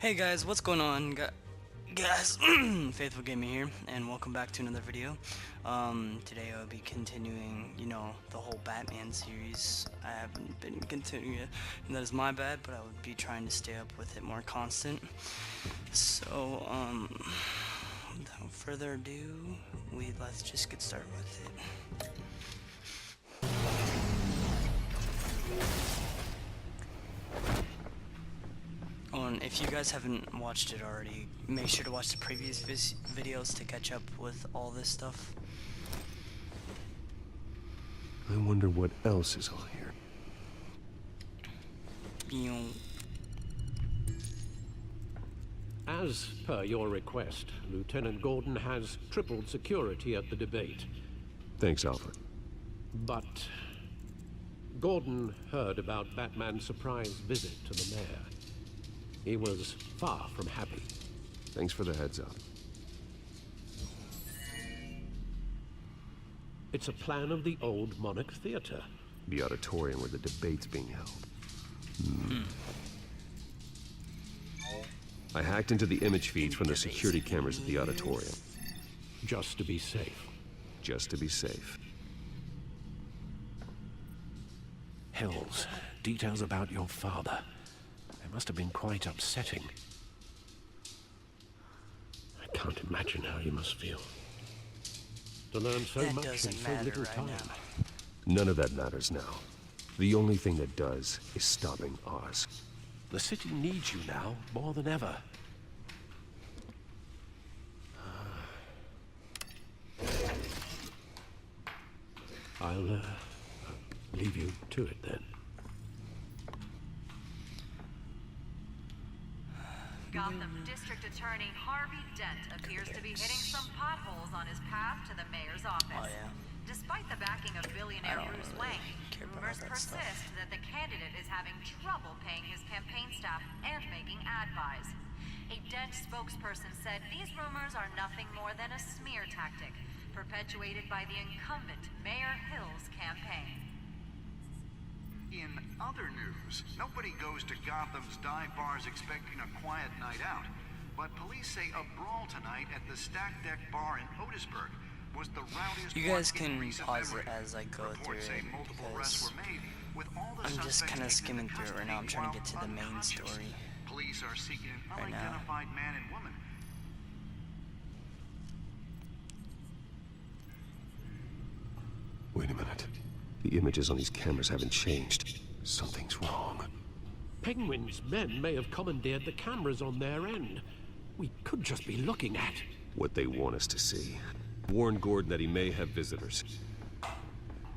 Hey guys, what's going on, guys? Faithful Gaming here, and welcome back to another video. Today I'll be continuing, the whole Batman series. I haven't been continuing it, and that is my bad, but I would be trying to stay up with it more constant. So, without further ado, let's just get started with it. Oh, and if you guys haven't watched it already, make sure to watch the previous videos to catch up with all this stuff. I wonder what else is on here. As per your request, Lieutenant Gordon has tripled security at the debate. Thanks, Alfred. But Gordon heard about Batman's surprise visit to the mayor. He was far from happy. Thanks for the heads up. It's a plan of the old Monarch Theater. The auditorium where the debate's being held. I hacked into the image feeds from the security cameras at the auditorium. Just to be safe. Just to be safe. Hills, details about your father. They must have been quite upsetting. I can't imagine how you must feel. To learn so That much in doesn't so matter little right time. now. None of that matters now. The only thing that does is stopping Oz. The city needs you now, more than ever. I'll leave you to it then. Gotham District Attorney Harvey Dent appears to be hitting some potholes on his path to the mayor's office. Oh, yeah. Despite the backing of billionaire I don't Bruce really Wayne, care about rumors all that stuff. persist that the candidate is having trouble paying his campaign staff and making ad buys. A Dent spokesperson said these rumors are nothing more than a smear tactic perpetuated by the incumbent Mayor Hill's campaign. In other news, nobody goes to Gotham's dive bars expecting a quiet night out. But police say a brawl tonight at the Stack Deck Bar in Otisburg was the rowdiest You guys one in can recent pause memory. it as I go through Reports say it, multiple arrests because were made, with all the I'm just suspects kind of taken skimming into through it right now. I'm custody trying to get to while the main unconscious. story. Police are seeking an Right now. unidentified man and woman. Wait a minute. The images on these cameras haven't changed. Something's wrong. Penguin's men may have commandeered the cameras on their end. We could just be looking at. What they want us to see. Warn Gordon that he may have visitors.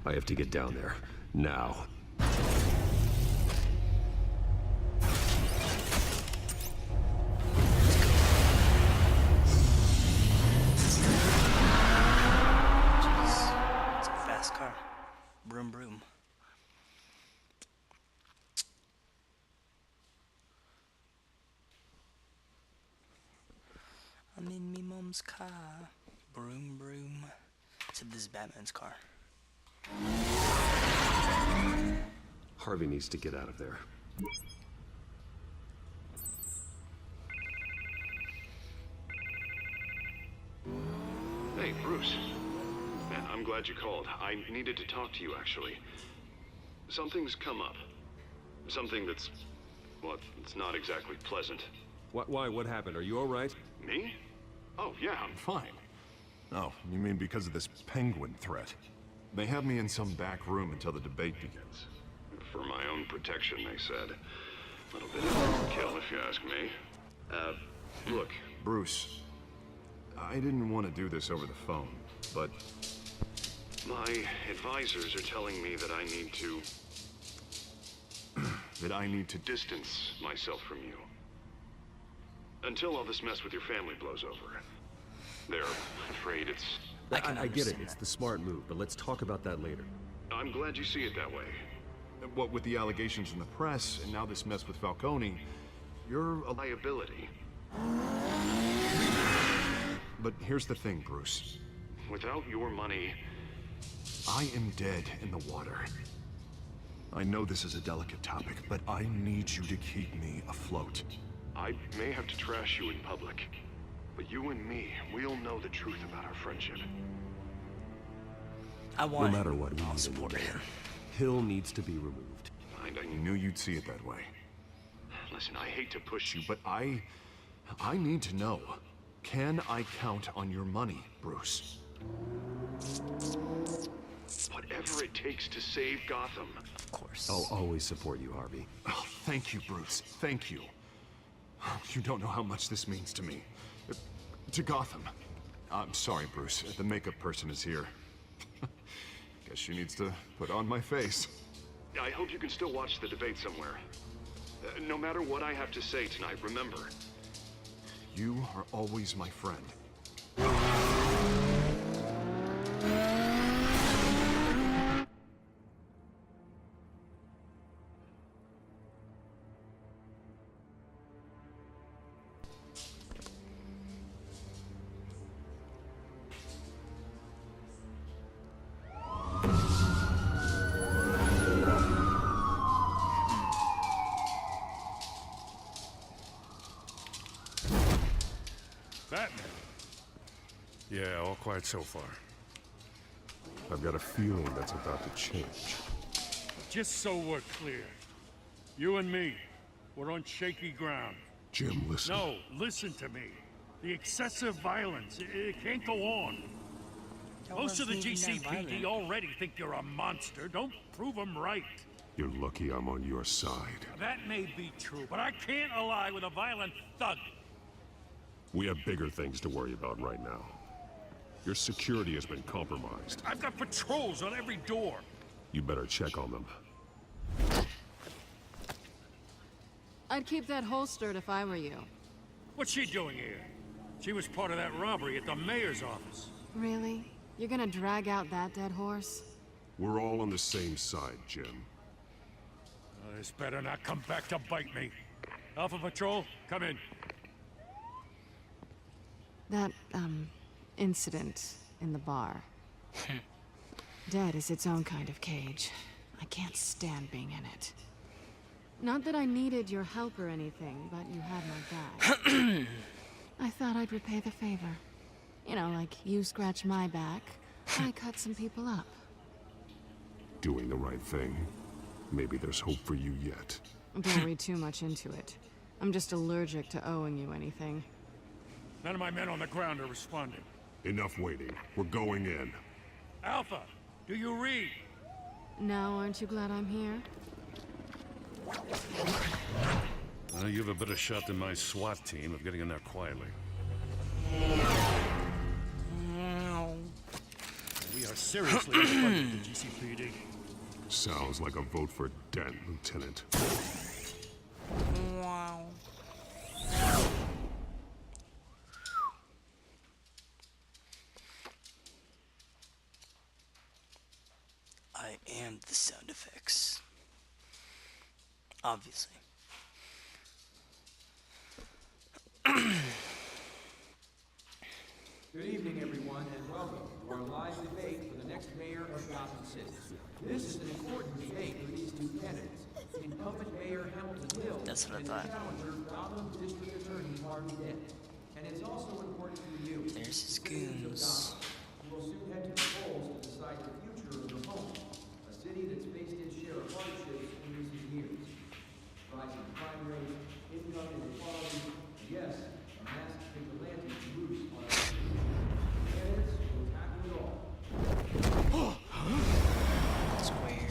I have to get down there. Now. It's a fast car. Broom broom. I'm in me mom's car. Broom broom. Except this is Batman's car. Harvey needs to get out of there. Hey, Bruce. Man, I'm glad you called. I needed to talk to you, actually. Something's come up. Something that's... well, it's not exactly pleasant. Why? What happened? Are you all right? Me? Oh, yeah, I'm fine. Oh, you mean because of this penguin threat? They have me in some back room until the debate begins. For my own protection, they said. A little bit of overkill, if you ask me. Look, Bruce, I didn't want to do this over the phone, but my advisors are telling me that I need to... distance myself from you. Until all this mess with your family blows over. They're afraid it's... I can I get it. understand It's that. the smart move, but let's talk about that later. I'm glad you see it that way. what with the allegations in the press and now this mess with Falcone, you're a... Liability. But here's the thing, Bruce. Without your money... I am dead in the water. I know this is a delicate topic, but I need you to keep me afloat. I may have to trash you in public, but you and me, we'll know the truth about our friendship. I want No matter what, we I'll need a support new it. mayor. Hill needs to be removed. I Knew you'd see it that way. Listen, I hate to push you, But I need to know. Can I count on your money, Bruce? whatever it takes to save Gotham. Of course. I'll always support you, Harvey. Oh, thank you, Bruce. Thank you. You don't know how much this means to me. To Gotham. I'm sorry, Bruce. The makeup person is here. Guess she needs to put on my face. I hope you can still watch the debate somewhere. No matter what I have to say tonight, remember. You are always my friend. Batman? Yeah, all quiet so far. I've got a feeling that's about to change. Just so we're clear, you and me, we're on shaky ground. Jim, listen. No, listen to me. The excessive violence, it can't go on. Most of the GCPD already think you're a monster. Don't prove them right. You're lucky I'm on your side. That may be true, but I can't ally with a violent thug. We have bigger things to worry about right now. Your security has been compromised. I've got patrols on every door. You better check on them. I'd keep that holstered if I were you. What's she doing here? She was part of that robbery at the mayor's office. Really? You're gonna drag out that dead horse? We're all on the same side, Jim. This better not come back to bite me. Alpha Patrol, come in. That, incident in the bar. Dead is its own kind of cage. I can't stand being in it. Not that I needed your help or anything, but you had my back. I thought I'd repay the favor. You know, like you scratch my back, I cut some people up. Doing the right thing. Maybe there's hope for you yet. Don't read too much into it. I'm just allergic to owing you anything. None of my men on the ground are responding. Enough waiting. We're going in. Alpha, do you read? Now, aren't you glad I'm here? You have a better shot than my SWAT team of getting in there quietly. We are seriously underfunded, the GCPD. Sounds like a vote for Dent, Lieutenant. Wow. I am the sound effects. Obviously. Good evening, everyone, and welcome to our live debate for the next mayor of Gotham City. This is an important debate for these two candidates. Incumbent Mayor Hamilton Hill That's what I and thought. challenger Gotham District Attorney Harvey Dent. And it's also important for you. There's his citizens of goons. Gotham, who will soon head to the polls to decide the future of your home. A city that's faced its share of hardships in recent years. Rising crime rates, income inequality, and yes, a masked vigilante loose on our streets. Candidates will tackle it all. Square.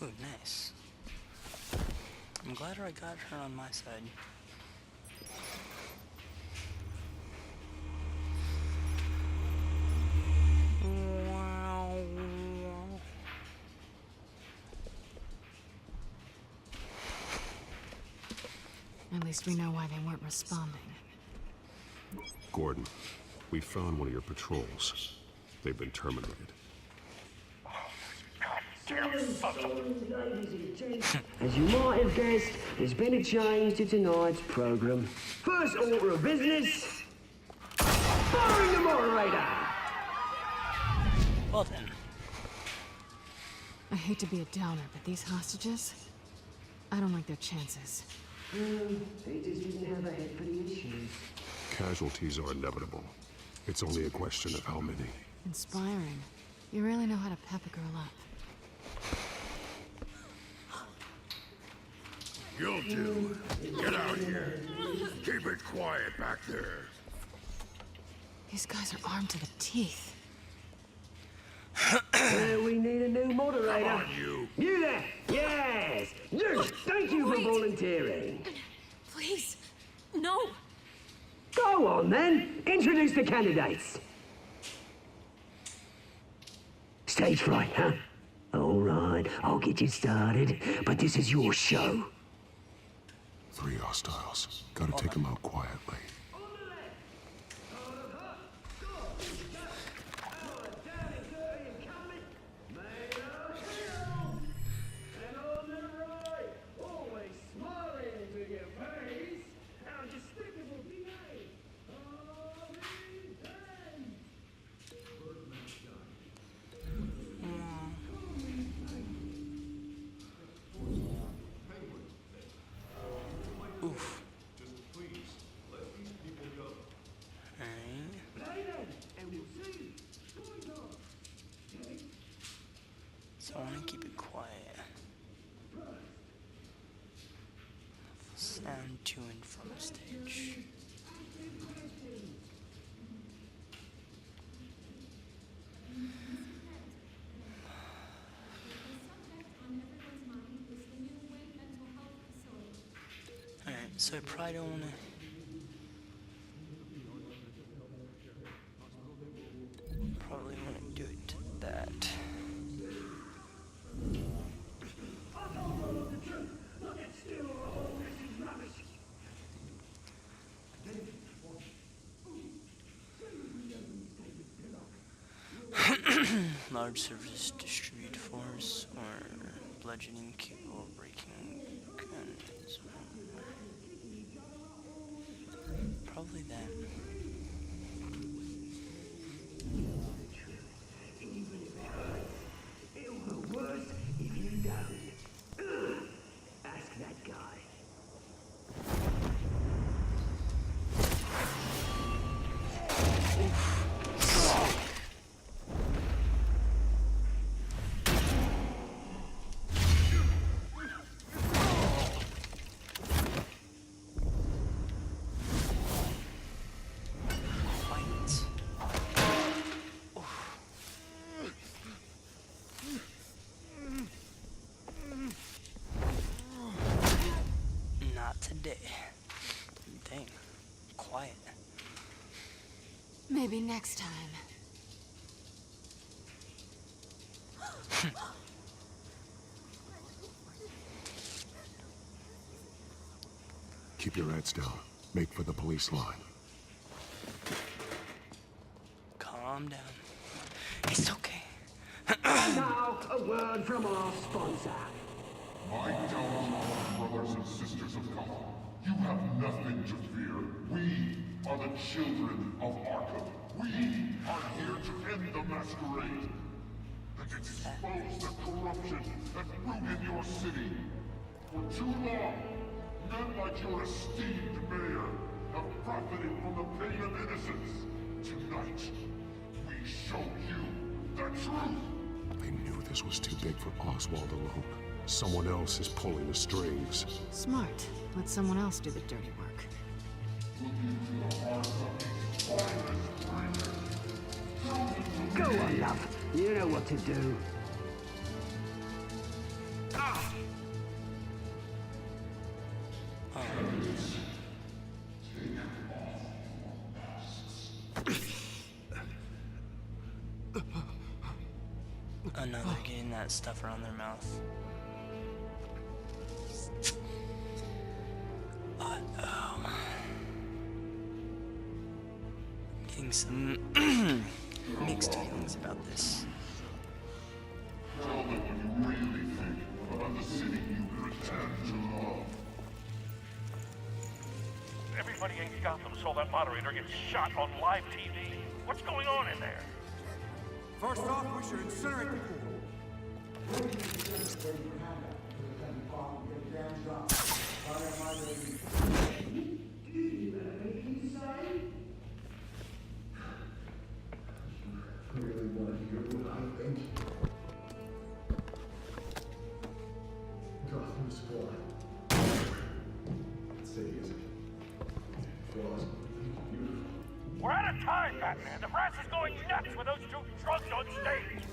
Ooh, nice. I'm glad I got her on my side. Wow. At least we know why they weren't responding. Gordon, we found one of your patrols. They've been terminated. As you might have guessed, there's been a change to tonight's program. First order of business, firing the moderator. Well then. I hate to be a downer, but these hostages, I don't like their chances. They just didn't have a head for the issues. Casualties are inevitable. It's only a question of how many. Inspiring. You really know how to pep a girl up. You'll do. Get out here. Keep it quiet back there. These guys are armed to the teeth. We need a new moderator. Come on, you. You there! Yes! You! Thank you for volunteering. Please, no. Go on then. Introduce the candidates. Stage fright, huh? All right, I'll get you started, but this is your show. 3 hostiles. Gotta take them out quietly. Oof. So I want to keep it quiet. Sound to and from stage. Alright, so I probably don't want to. Probably want to do it to that. Large surface distributed force or bludgeoning, capable of breaking guns. Probably that. It'll hurt worse if you don't. Ask that guy. Today. Dang. Quiet. Maybe next time. Keep your heads down. Make for the police line. Calm down. It's okay. And now, a word from our sponsor. My Telltale brothers and sisters of Gotham, you have nothing to fear. We are the children of Arkham. We are here to end the masquerade and expose the corruption that rooted your city. For too long, men like your esteemed mayor have profited from the pain of innocence. Tonight, we show you the truth. They knew this was too big for Oswald alone. Someone else is pulling the strings. Smart. Let someone else do the dirty work. Go on, love. You know what to do. Another getting that stuff around their mouth. Getting some mixed feelings about this. Tell me what you really think about the city you pretend to love. Everybody in Gotham saw that moderator get shot on live TV. What's going on in there? First off, we should incinerate the pool. We're out of time, Batman. The brass is going nuts with those two drunks on stage.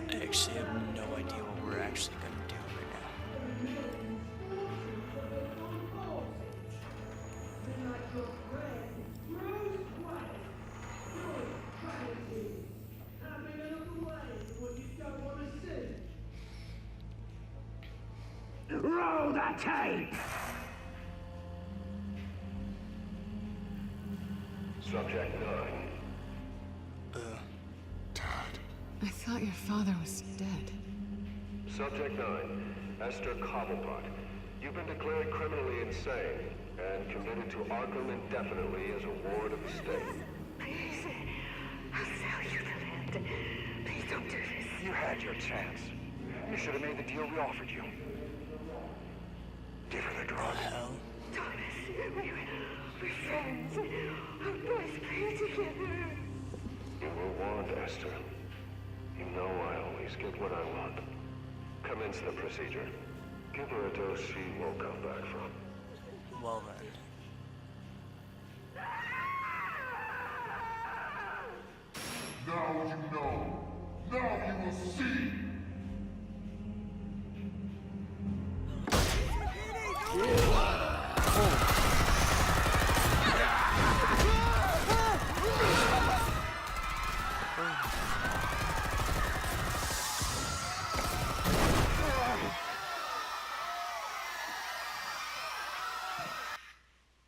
I actually have no idea what we're actually going to do right now. Roll that tape! Subject 9. I thought your father was dead. Subject 9, Esther Cobblepot. You've been declared criminally insane and committed to Arkham indefinitely as a ward of the state. Please, I'll sell you the land. Please don't do this. You had your chance. You should have made the deal we offered you. Give her the drug. Thomas, we're friends. Our boys play together. You were warned, Esther. You know I always get what I want. Commence the procedure. Give her a dose she won't come back from. Well then. Now you know. Now you will see.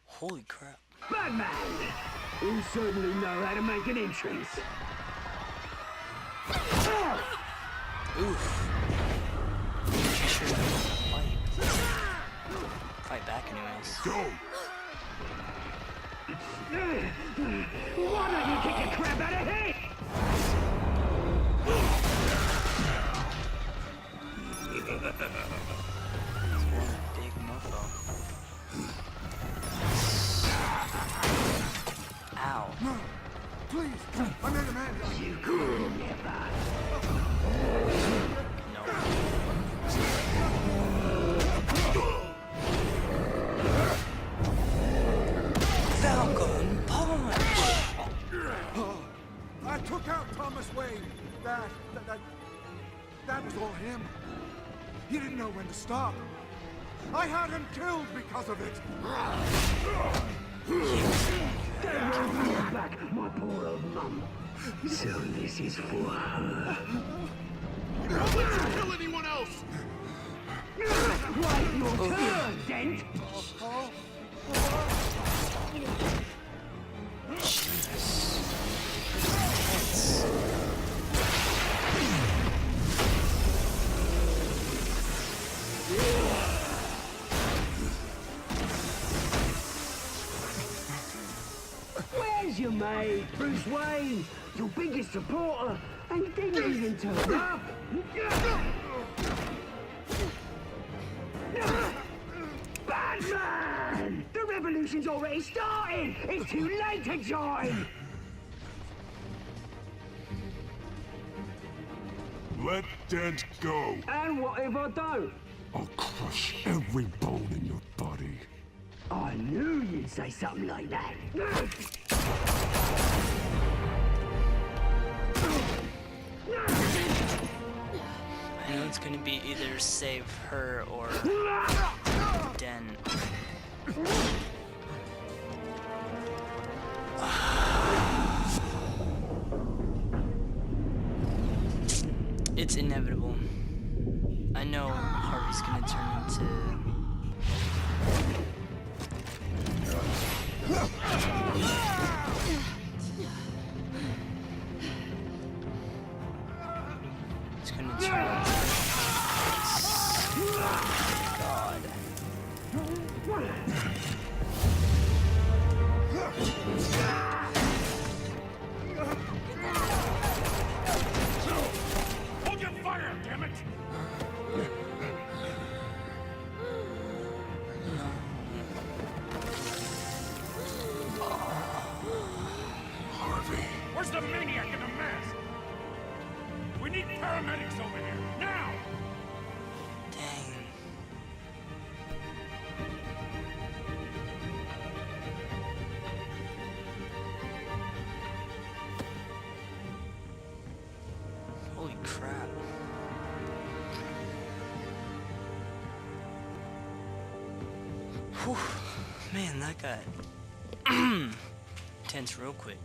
Holy crap. Batman! You certainly know how to make an entrance. Oof. She sure does fight back anyways. Go! Why don't you kick the crap out of him? Big mofo. Ow. No, please, I made a man. You could never. No. Falcon punch! I took out Thomas Wayne. That was all him. He didn't know when to stop. I had him killed because of it. Don't bring back my poor old mum. So this is for her. Don't let you kill anyone else! Wait your turn, Dent! Where's your mate, Bruce Wayne? Your biggest supporter, and he didn't even turn up. Batman! The revolution's already started! It's too late to join! Let Dent go. And what if I don't? I'll crush every bone in your body. I knew you'd say something like that. I know it's gonna be either save her or Den. It's inevitable. I know Harvey's gonna turn into... It's gonna turn into... God. Whew. Man, that got tense real quick.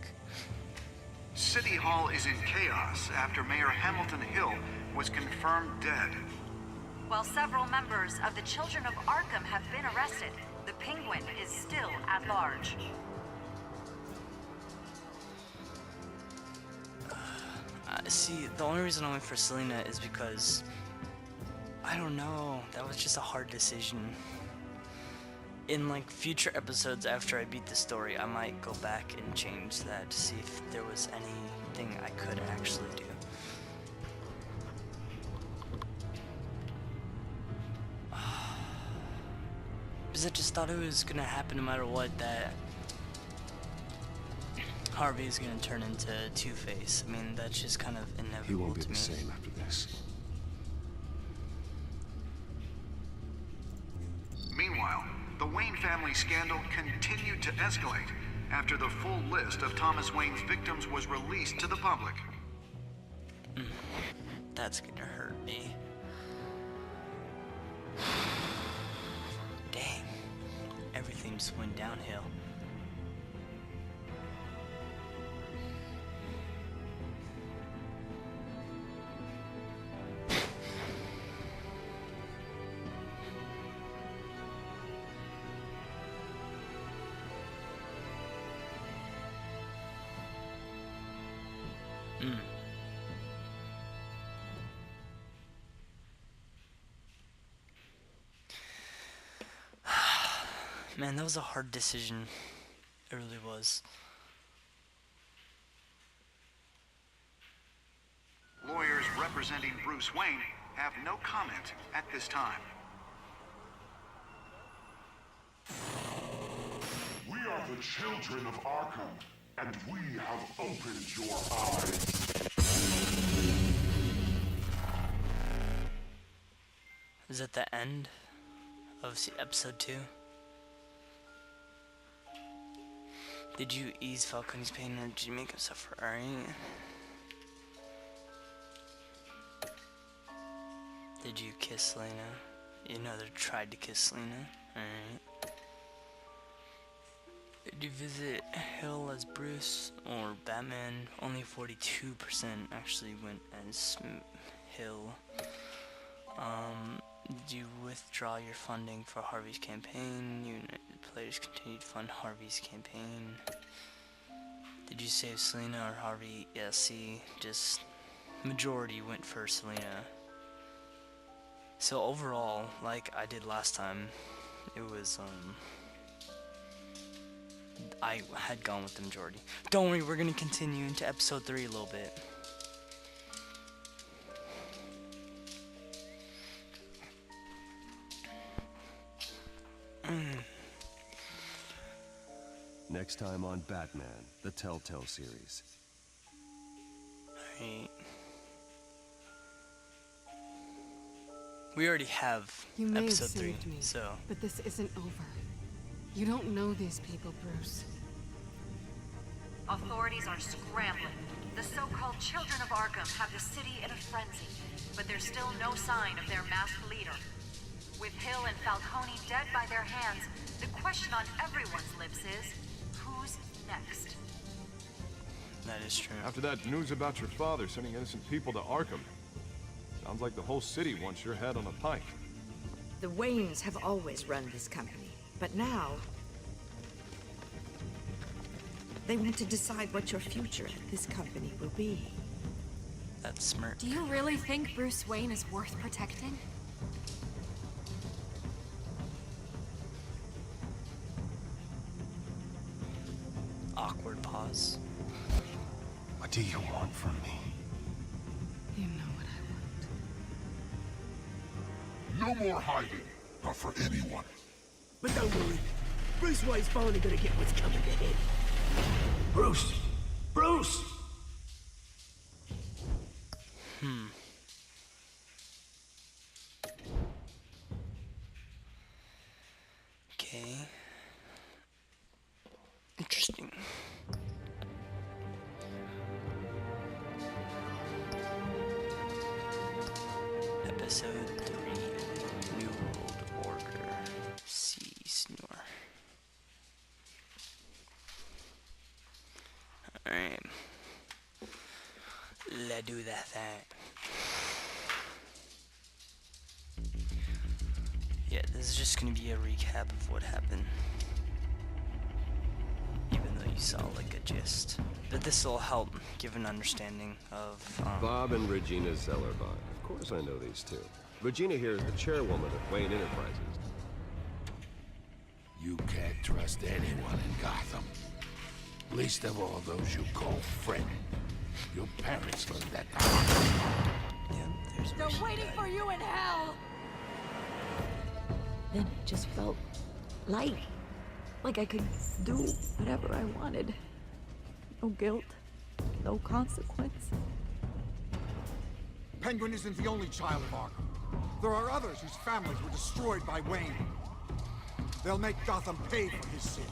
City Hall is in chaos after Mayor Hamilton Hill was confirmed dead. While several members of the Children of Arkham have been arrested, the Penguin is still at large. See, the only reason I went for Selena is because, I don't know, that was just a hard decision. In like future episodes after I beat the story, I might go back and change that to see if there was anything I could actually do. Because I just thought it was gonna happen no matter what, that Harvey is gonna turn into Two-Face. I mean, that's just kind of inevitable. He won't be to the me. same after this. Meanwhile, the Wayne family scandal continued to escalate after the full list of Thomas Wayne's victims was released to the public. That's gonna hurt me. Dang. Everything just went downhill. Man, that was a hard decision. It really was. Lawyers representing Bruce Wayne have no comment at this time. We are the children of Arkham, and we have opened your eyes. Is that the end of episode 2? Did you ease Falcone's pain, or did you make him suffer? Alright. Did you kiss Selena? You know, they tried to kiss Selena. Alright. Did you visit Hill as Bruce or Batman? Only 42% actually went as Hill. Did you withdraw your funding for Harvey's campaign? United players continued to fund Harvey's campaign. Did you save Selena or Harvey? Yeah, see, just majority went for Selena. So overall, like I did last time, it was, I had gone with the majority. Don't worry, we're gonna continue into episode 3 a little bit. Next time on Batman, the Telltale series. Alright. We already have You may have episode 3, saved me, so... but this isn't over. You don't know these people, Bruce. Authorities are scrambling. The so-called Children of Arkham have the city in a frenzy, but there's still no sign of their masked leader. With Hill and Falcone dead by their hands, the question on everyone's lips is, who's next? That is true. After that news about your father sending innocent people to Arkham, sounds like the whole city wants your head on a pike. The Waynes have always run this company, but now they want to decide what your future at this company will be. That's smart. Do you really think Bruce Wayne is worth protecting? Awkward pause. What do you want from me? You know what I want. No more hiding, not for anyone. But don't worry, Bruce Wayne's finally gonna get what's coming to him. Bruce! Bruce! Okay. Interesting. Episode 3, New World Order. Cease New gotta do that thing. Yeah, this is just gonna be a recap of what happened. Even though you saw like a gist. But this will help give an understanding of Bob and Regina Zellerbach. Of course I know these two. Regina here is the chairwoman of Wayne Enterprises. You can't trust anyone in Gotham. Least of all those you call friend. Your parents learned that the hard way. They're waiting for you in hell! Then it just felt light. Like I could do whatever I wanted. No guilt, no consequence. Penguin isn't the only child of Arkham. There are others whose families were destroyed by Wayne. They'll make Gotham pay for his sins.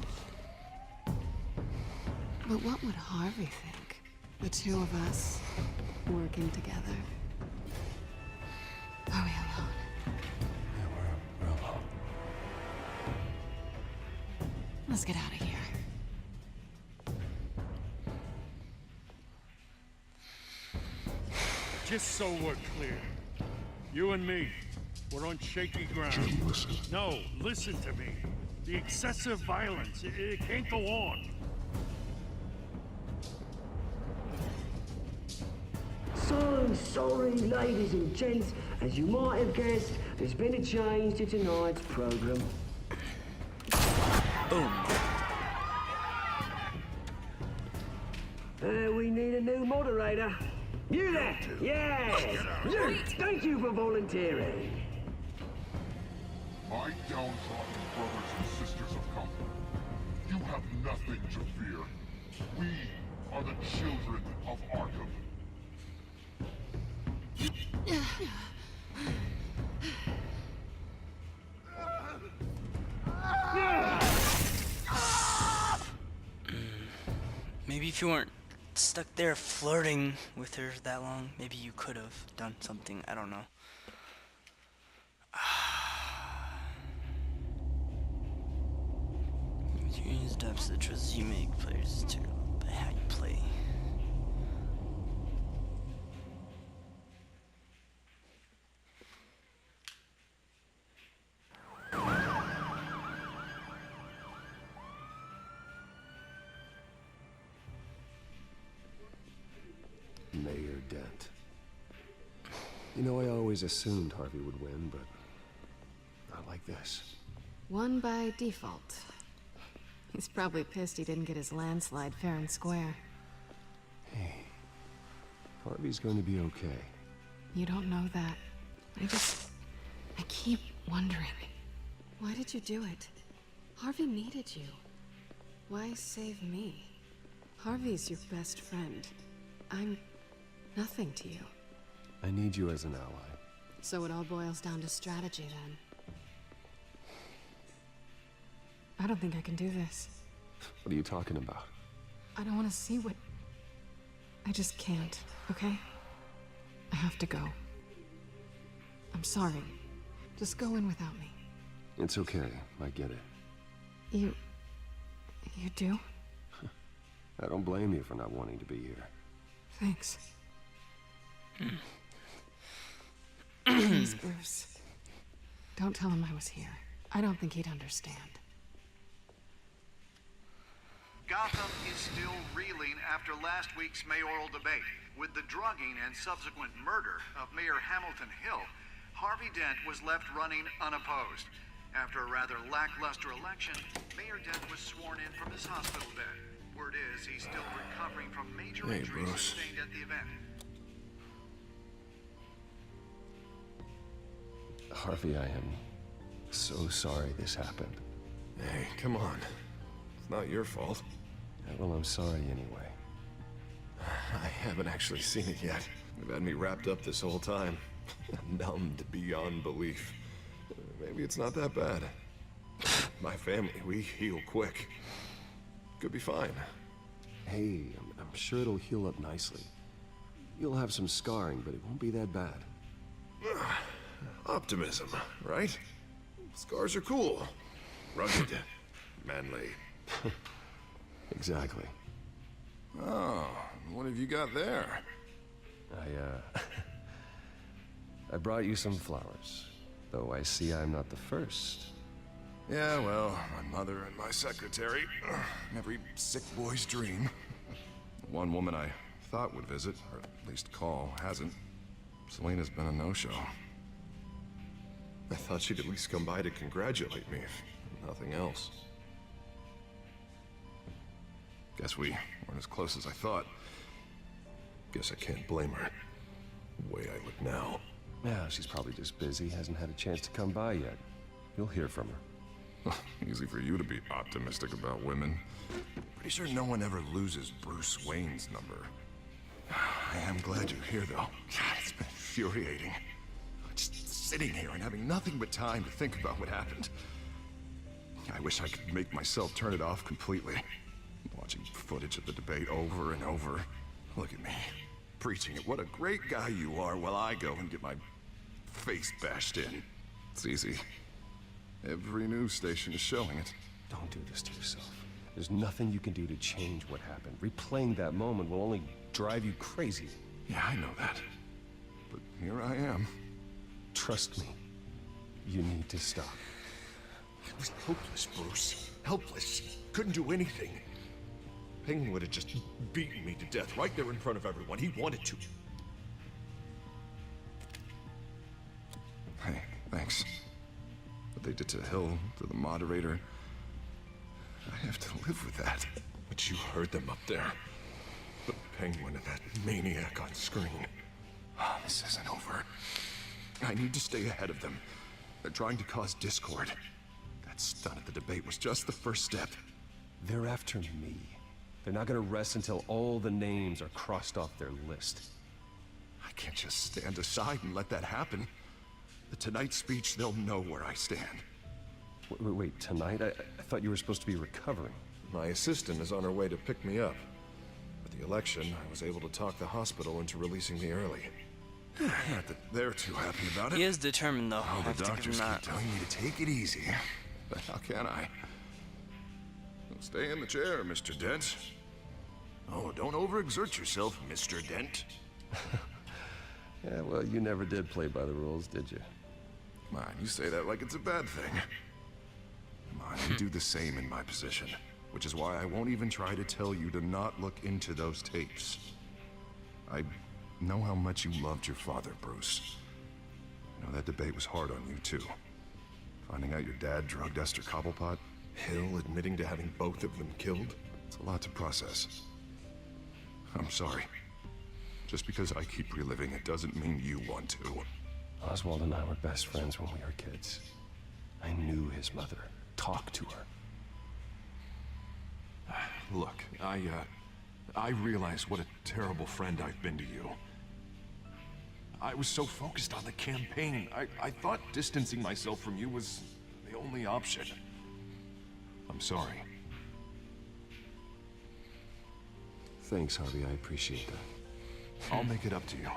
But what would Harvey think? The two of us working together. Are we alone? We're alone. Let's get out of here. Just so we're clear, you and me, we're on shaky ground. Jim, listen. No, listen to me. The excessive violence, it can't go on. So sorry, ladies and gents. As you might have guessed, there's been a change to tonight's program. Boom. We need a new moderator. You there? Yes! You! Thank you for volunteering. My downtrodden brothers and sisters of Gotham, you have nothing to fear. We are the children of Arkham. Maybe if you weren't stuck there flirting with her that long, maybe you could have done something. I don't know. Experience depths the trust you make players to by how you play. Mayor Dent. You know, I always assumed Harvey would win, but not like this. Won by default. He's probably pissed he didn't get his landslide fair and square. Hey, Harvey's going to be okay. You don't know that. I keep wondering. Why did you do it? Harvey needed you. Why save me? Harvey's your best friend. I'm nothing to you. I need you as an ally. So it all boils down to strategy, then. I don't think I can do this. What are you talking about? I don't want to see what... I just can't, okay? I have to go. I'm sorry. Just go in without me. It's okay. I get it. You do? I don't blame you for not wanting to be here. Thanks. Please, Bruce. Don't tell him I was here. I don't think he'd understand. Gotham is still reeling after last week's mayoral debate. With the drugging and subsequent murder of Mayor Hamilton Hill, Harvey Dent was left running unopposed. After a rather lackluster election, Mayor Dent was sworn in from his hospital bed. Word is he's still recovering from major injuries sustained at the event. Harvey, I am so sorry this happened. Hey, come on. It's not your fault. Yeah, well, I'm sorry anyway. I haven't actually seen it yet. They've had me wrapped up this whole time. Numbed beyond belief. Maybe it's not that bad. My family, we heal quick. Could be fine. Hey, I'm sure it'll heal up nicely. You'll have some scarring, but it won't be that bad. Optimism, right? Scars are cool. Rugged. Manly. Exactly. Oh, what have you got there? I brought you some flowers, though I see I'm not the first. Yeah, well, my mother and my secretary. Every sick boy's dream. One woman I thought would visit, or at least call, hasn't. Selena's been a no-show. I thought she'd at least come by to congratulate me, if nothing else. Guess we weren't as close as I thought. Guess I can't blame her. The way I look now. Yeah, she's probably just busy, hasn't had a chance to come by yet. You'll hear from her. Easy for you to be optimistic about women. Pretty sure no one ever loses Bruce Wayne's number. I am glad you're here, though. God, it's been infuriating. Just sitting here and having nothing but time to think about what happened. I wish I could make myself turn it off completely. Watching footage of the debate over and over. Look at me, preaching it. What a great guy you are, while I go and get my face bashed in. It's easy. Every news station is showing it. Don't do this to yourself. There's nothing you can do to change what happened. Replaying that moment will only drive you crazy. Yeah, I know that. But here I am. Trust me. You need to stop. I was hopeless, Bruce. Helpless. Couldn't do anything. Penguin would have just beaten me to death right there in front of everyone. He wanted to. Hey, thanks. What they did to Hill, to the moderator. I have to live with that. But you heard them up there. The Penguin and that maniac on screen. Oh, this isn't over. I need to stay ahead of them. They're trying to cause discord. That stunt at the debate was just the first step. They're after me. They're not gonna rest until all the names are crossed off their list. I can't just stand aside and let that happen. The Tonight speech, they'll know where I stand. Wait, tonight? I thought you were supposed to be recovering. My assistant is on her way to pick me up. With the election, I was able to talk the hospital into releasing me early. Not that they're too happy about it. He is determined, though. Oh, I have the to give doctors him keep that. telling me to take it easy. But how can I? Well, stay in the chair, Mr. Dent. Oh, don't overexert yourself, Mr. Dent. Yeah, well, you never did play by the rules, did you? Come on, you say that like it's a bad thing. Come on, you do the same in my position. Which is why I won't even try to tell you to not look into those tapes. I know how much you loved your father, Bruce. I know that debate was hard on you, too. Finding out your dad drugged Esther Cobblepot, Hill admitting to having both of them killed. It's a lot to process. I'm sorry. Just because I keep reliving it doesn't mean you want to. Oswald and I were best friends when we were kids. I knew his mother. Talked to her. Look, I realize what a terrible friend I've been to you. I was so focused on the campaign, I thought distancing myself from you was the only option. I'm sorry. Thanks, Harvey. I appreciate that. I'll make it up to you.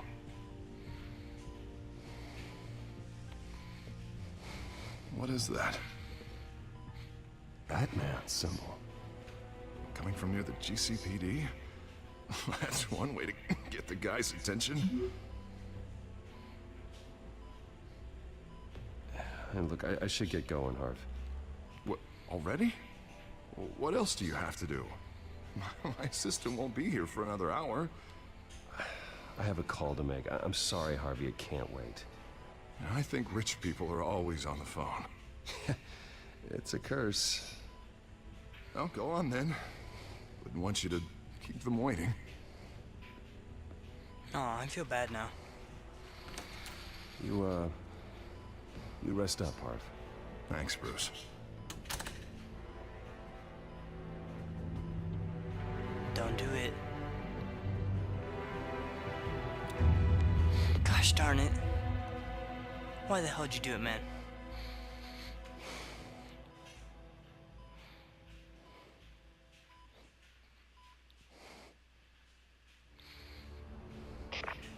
What is that? Batman symbol. Coming from near the GCPD? That's one way to get the guy's attention. And look, I should get going, Harv. What, already? What else do you have to do? My assistant won't be here for another hour. I have a call to make. I'm sorry, Harvey, I can't wait. I think rich people are always on the phone. It's a curse. Oh, go on then. Wouldn't want you to keep them waiting. Oh, I feel bad now. You rest up, Harv. Thanks, Bruce. Don't do it. Gosh darn it. Why the hell did you do it, man?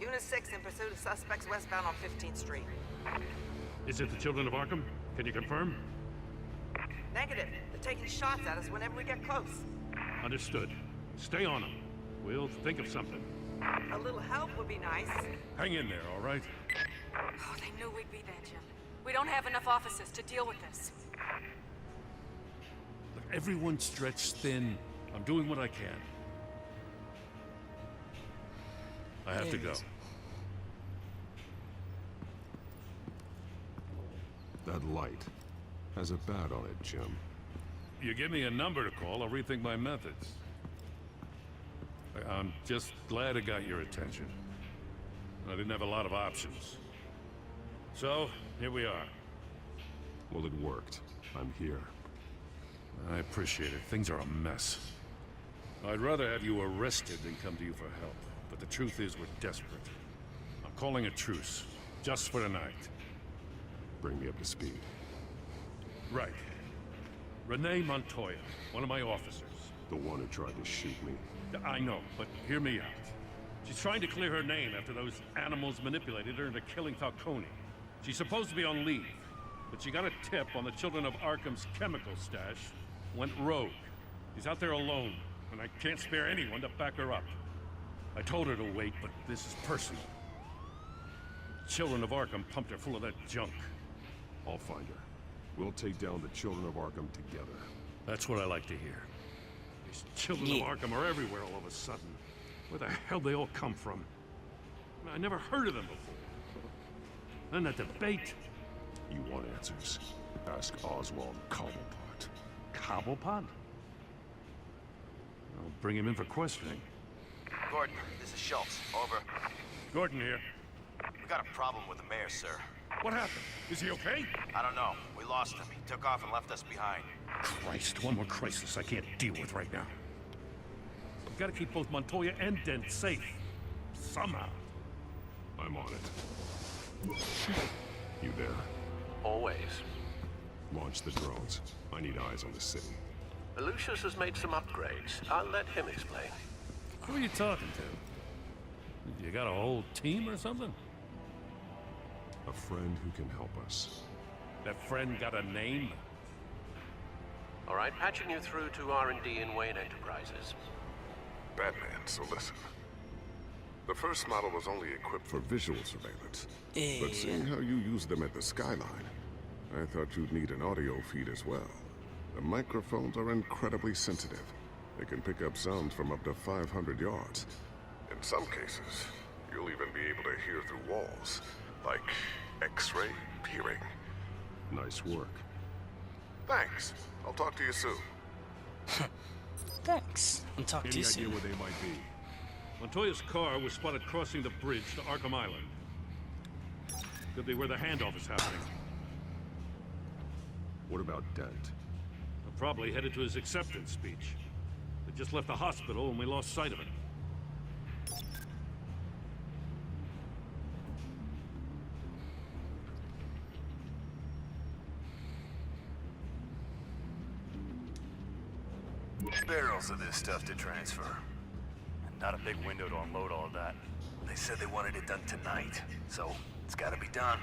Unit 6 in pursuit of suspects westbound on 15th Street. Is it the Children of Arkham? Can you confirm? Negative. They're taking shots at us whenever we get close. Understood. Stay on them. We'll think of something. A little help would be nice. Hang in there, all right? Oh, they knew we'd be there, Jim. We don't have enough officers to deal with this. Look, everyone's stretched thin. I'm doing what I can. I have to go. That light has a bat on it, Jim. You give me a number to call, I'll rethink my methods. I'm just glad it got your attention. I didn't have a lot of options. So, here we are. Well, it worked. I'm here. I appreciate it. Things are a mess. I'd rather have you arrested than come to you for help. But the truth is, we're desperate. I'm calling a truce. Just for tonight. Bring me up to speed. Right. Renee Montoya, one of my officers. The one who tried to shoot me. I know, but hear me out. She's trying to clear her name after those animals manipulated her into killing Falcone. She's supposed to be on leave, but she got a tip on the Children of Arkham's chemical stash, went rogue. She's out there alone, and I can't spare anyone to back her up. I told her to wait, but this is personal. Children of Arkham pumped her full of that junk. I'll find her. We'll take down the Children of Arkham together. That's what I like to hear. These Children of Arkham are everywhere all of a sudden. Where the hell they all come from? I never heard of them before. Then that debate. You want answers? Ask Oswald Cobblepot. Cobblepot? I'll bring him in for questioning. Gordon, this is Schultz. Over. Gordon here. We got a problem with the mayor, sir. What happened? Is he okay? I don't know. We lost him. He took off and left us behind. Christ, one more crisis I can't deal with right now. We've got to keep both Montoya and Dent safe. Somehow. I'm on it. You there? Always. Launch the drones. I need eyes on the city. Lucius has made some upgrades. I'll let him explain. Who are you talking to? You got a whole team or something? A friend who can help us. That friend got a name? All right, patching you through to R&D in Wayne Enterprises. Batman, so listen. The first model was only equipped for visual surveillance. But seeing how you use them at the skyline, I thought you'd need an audio feed as well. The microphones are incredibly sensitive. They can pick up sounds from up to 500 yards. In some cases, you'll even be able to hear through walls, like X-ray peering. Nice work. Thanks. I'll talk to you soon. Thanks. I'll talk to you soon. Any idea where they might be? Montoya's car was spotted crossing the bridge to Arkham Island. Could be where the handoff is happening. What about Dent? Probably headed to his acceptance speech. They just left the hospital and we lost sight of it. Barrels of this stuff to transfer. Not a big window to unload all of that. They said they wanted it done tonight, so it's gotta be done.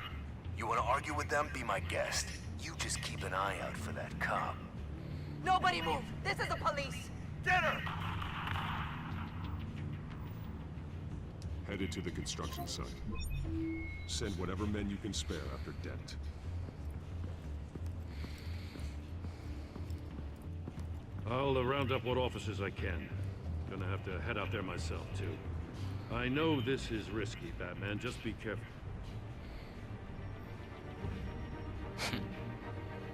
You wanna argue with them? Be my guest. You just keep an eye out for that cop. Nobody move! This is the police! Get her! Headed to the construction site. Send whatever men you can spare after Dent. I'll round up what officers I can. Gonna have to head out there myself, too. I know this is risky, Batman. Just be careful.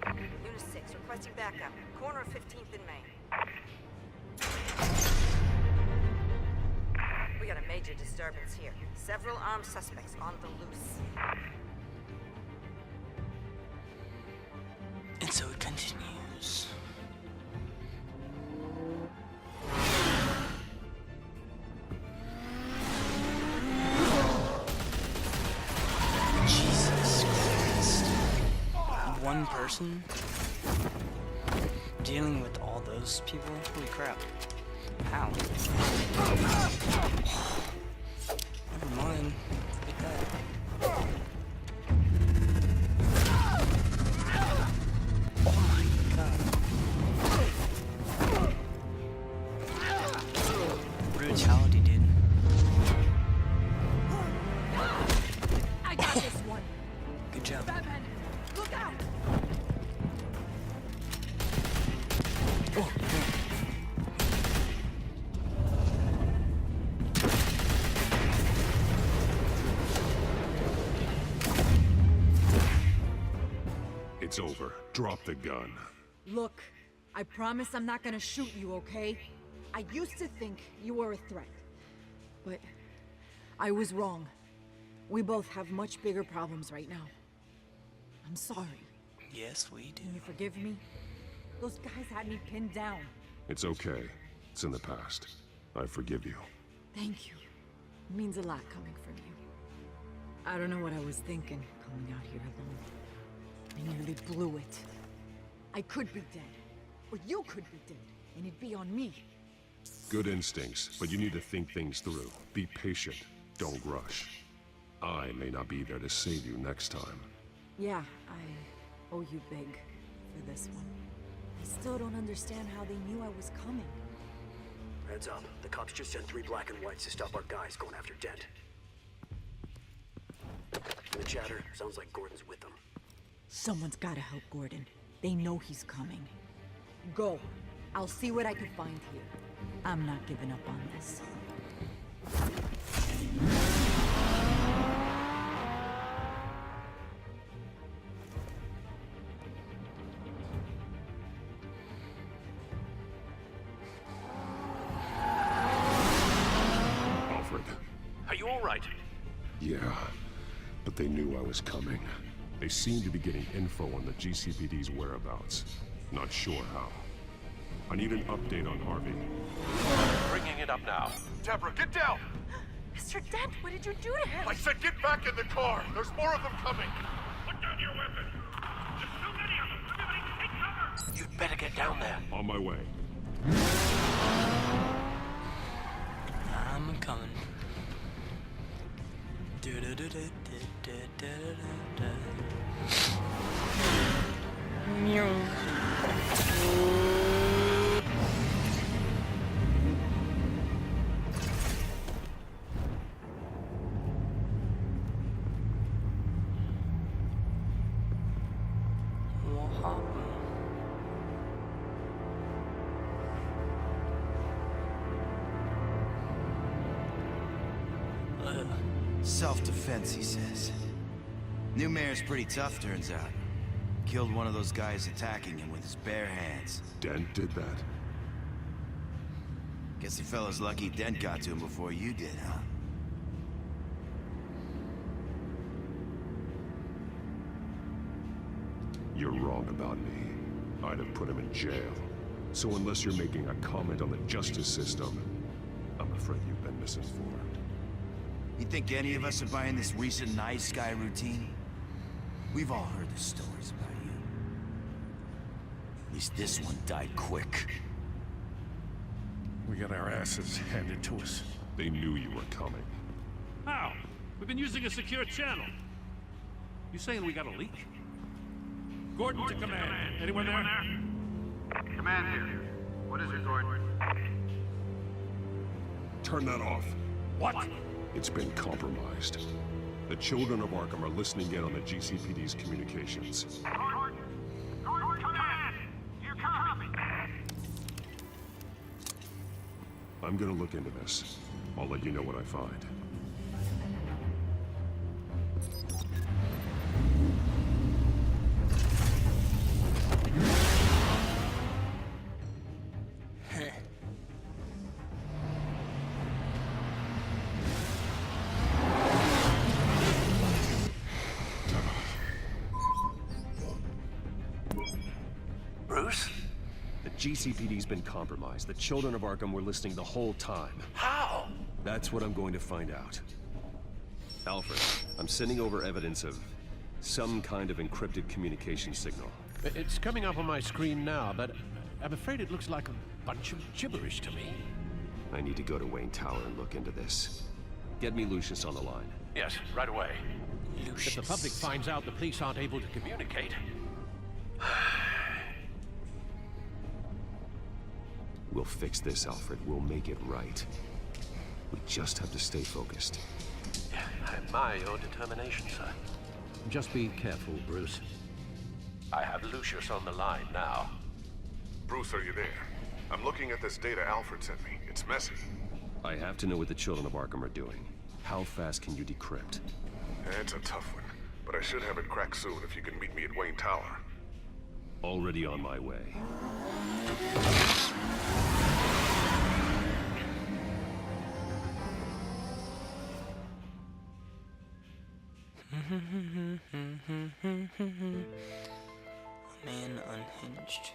Unit 6, requesting backup. Corner of 15th and Main. We got a major disturbance here. Several armed suspects on the loose. And so it continues. Jesus Christ. One person? Dealing with all those people? Holy crap. How? Never mind. Forget that. Oh my god. Brutality, dude. It's over. Drop the gun. Look, I promise I'm not gonna shoot you, okay? I used to think you were a threat. But I was wrong. We both have much bigger problems right now. I'm sorry. Yes, we do. Can you forgive me? Those guys had me pinned down. It's okay. It's in the past. I forgive you. Thank you. It means a lot coming from you. I don't know what I was thinking, coming out here alone. I nearly blew it. I could be dead. Or you could be dead, and it'd be on me. Good instincts, but you need to think things through. Be patient. Don't rush. I may not be there to save you next time. Yeah, I owe you big for this one. I still don't understand how they knew I was coming. Heads up. The cops just sent 3 black and whites to stop our guys going after Dent. In the chatter, sounds like Gordon's with them. Someone's gotta help Gordon. They know he's coming. Go. I'll see what I can find here. I'm not giving up on this. Alfred. Are you all right? Yeah, but they knew I was coming. They seem to be getting info on the GCPD's whereabouts. Not sure how. I need an update on Harvey. Bringing it up now. Deborah, get down! Mr. Dent, what did you do to him? I said get back in the car! There's more of them coming! Put down your weapon! There's too many of them! Everybody take cover! You'd better get down there. On my way. I'm coming. Meow. Self-defense, he says. New mayor's pretty tough, turns out. Killed one of those guys attacking him with his bare hands. Dent did that? Guess the fella's lucky Dent got to him before you did, huh? You're wrong about me. I'd have put him in jail. So unless you're making a comment on the justice system, I'm afraid you've been misinformed. You think any of us are buying this recent nice guy routine? We've all heard the stories about you. At least this one died quick. We got our asses handed to us. They knew you were coming. How? We've been using a secure channel. You saying we got a leak? Gordon to command. Anyone there? Command here. What is it, Gordon? Turn that off. What? It's been compromised. The children of Arkham are listening in on the GCPD's communications. Gordon, command! You copy? I'm gonna look into this. I'll let you know what I find. Bruce? The GCPD's been compromised. The children of Arkham were listening the whole time. How? That's what I'm going to find out. Alfred, I'm sending over evidence of some kind of encrypted communication signal. It's coming up on my screen now, but I'm afraid it looks like a bunch of gibberish to me. I need to go to Wayne Tower and look into this. Get me Lucius on the line. Yes, right away. Lucius. If the public finds out the police aren't able to communicate... We'll fix this, Alfred. We'll make it right. We just have to stay focused. I admire your determination, sir. Just be careful, Bruce. I have Lucius on the line now. Bruce, are you there? I'm looking at this data Alfred sent me. It's messy. I have to know what the children of Arkham are doing. How fast can you decrypt? It's a tough one, but I should have it cracked soon if you can meet me at Wayne Tower. Already on my way. Man unhinged.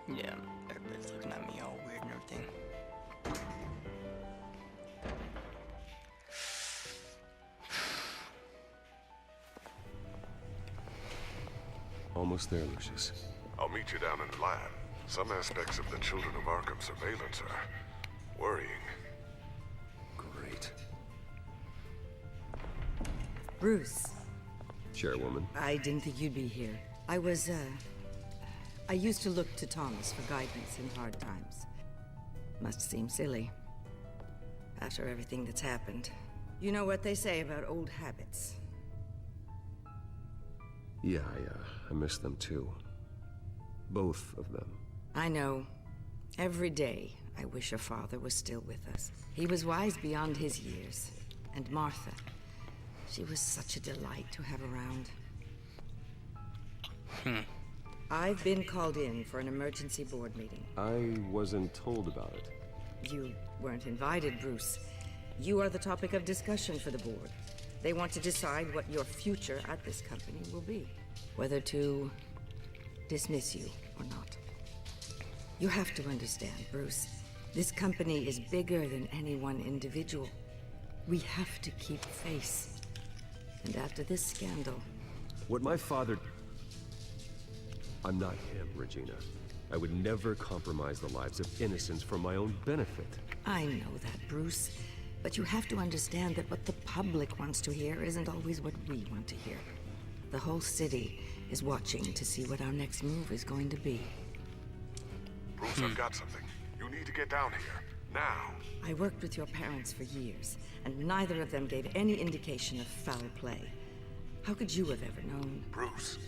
Yeah, everybody's looking at me all weird and everything. Almost there, Lucius. I'll meet you down in the lab. Some aspects of the Children of Arkham surveillance are worrying. Great. Bruce. Chairwoman. I didn't think you'd be here. I used to look to Thomas for guidance in hard times. Must seem silly. After everything that's happened. You know what they say about old habits. Yeah, I miss them too. Both of them. I know. Every day, I wish a father was still with us. He was wise beyond his years. And Martha, she was such a delight to have around. I've been called in for an emergency board meeting. I wasn't told about it. You weren't invited, Bruce. You are the topic of discussion for the board. They want to decide what your future at this company will be. Whether to dismiss you or not. You have to understand, Bruce. This company is bigger than any one individual. We have to keep face. And after this scandal... What my father... I'm not him, Regina. I would never compromise the lives of innocents for my own benefit. I know that, Bruce. But you have to understand that what the public wants to hear isn't always what we want to hear. The whole city is watching to see what our next move is going to be. Bruce, I've got something. You need to get down here. Now. I worked with your parents for years, and neither of them gave any indication of foul play. How could you have ever known? Bruce.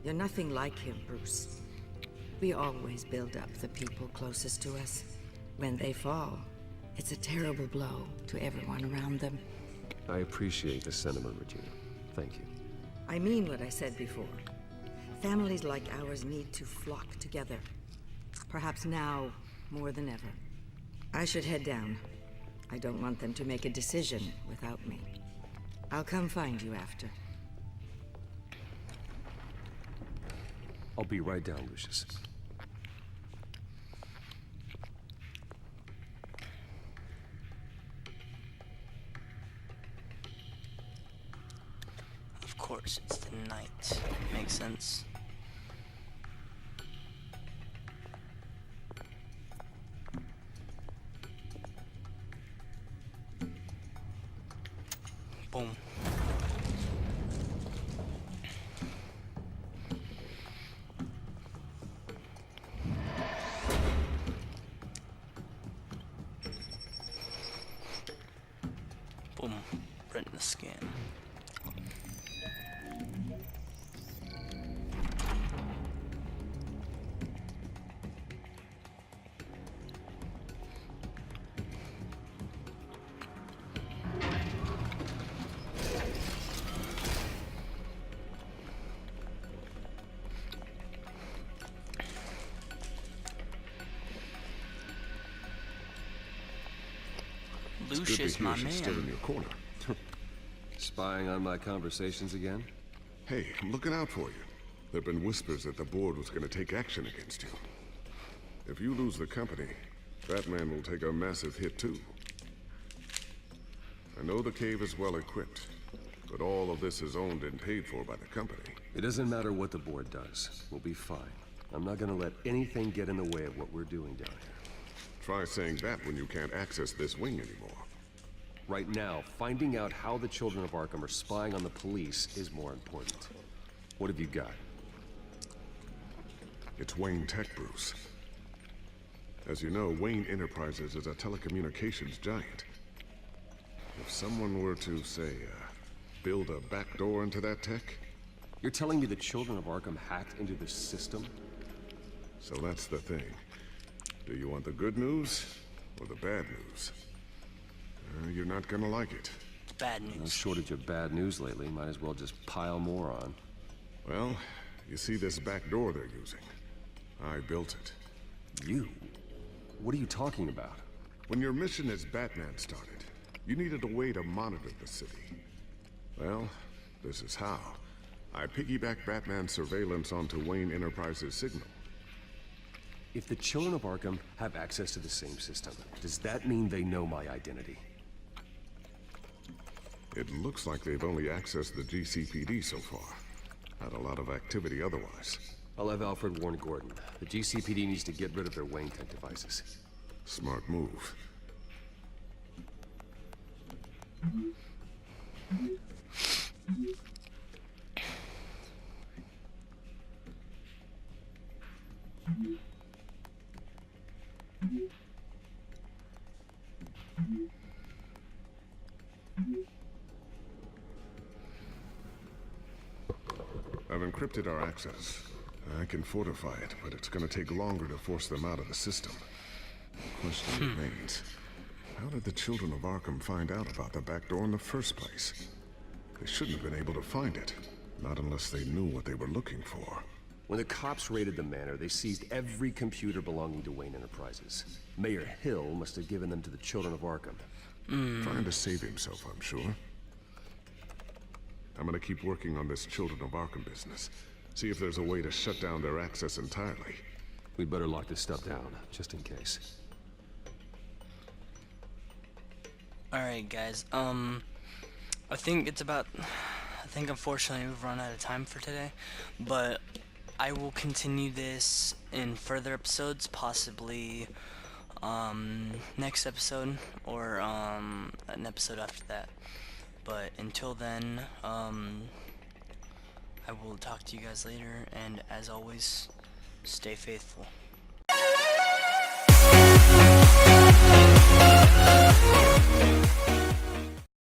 You're nothing like him, Bruce. We always build up the people closest to us. When they fall, it's a terrible blow to everyone around them. I appreciate the sentiment, Regina. Thank you. I mean what I said before. Families like ours need to flock together. Perhaps now more than ever. I should head down. I don't want them to make a decision without me. I'll come find you after. I'll be right down, Lucius. Of course, it's the night. Makes sense. Boom. Boom. Right in the scan. Lucius, my man. Still in your corner. Spying on my conversations again? Hey, I'm looking out for you. There have been whispers that the board was going to take action against you. If you lose the company, Batman will take a massive hit too. I know the cave is well equipped, but all of this is owned and paid for by the company. It doesn't matter what the board does. We'll be fine. I'm not gonna let anything get in the way of what we're doing down here. Try saying that when you can't access this wing anymore. Right now, finding out how the Children of Arkham are spying on the police is more important. What have you got? It's Wayne Tech, Bruce. As you know, Wayne Enterprises is a telecommunications giant. If someone were to, say, build a backdoor into that tech... You're telling me the Children of Arkham hacked into this system? So that's the thing. Do you want the good news or the bad news? You're not gonna like it. Bad news. No shortage of bad news lately. Might as well just pile more on. Well, you see this back door they're using? I built it. You? What are you talking about? When your mission as Batman started, you needed a way to monitor the city. Well, this is how. I piggybacked Batman's surveillance onto Wayne Enterprises' signal. If the children of Arkham have access to the same system, does that mean they know my identity? It looks like they've only accessed the GCPD so far. Had a lot of activity otherwise. I'll have Alfred warn Gordon. The GCPD needs to get rid of their Wayne tech devices. Smart move. I've encrypted our access. I can fortify it, but it's gonna take longer to force them out of the system. The question remains, how did the children of Arkham find out about the back door in the first place? They shouldn't have been able to find it, not unless they knew what they were looking for. When the cops raided the manor, they seized every computer belonging to Wayne Enterprises. Mayor Hill must have given them to the children of Arkham. Trying to save himself, I'm sure. I'm gonna keep working on this Children of Arkham business. See if there's a way to shut down their access entirely. We'd better lock this stuff down, just in case. Alright guys, I think unfortunately we've run out of time for today, but I will continue this in further episodes, possibly next episode or an episode after that. But until then, I will talk to you guys later, and as always, stay faithful.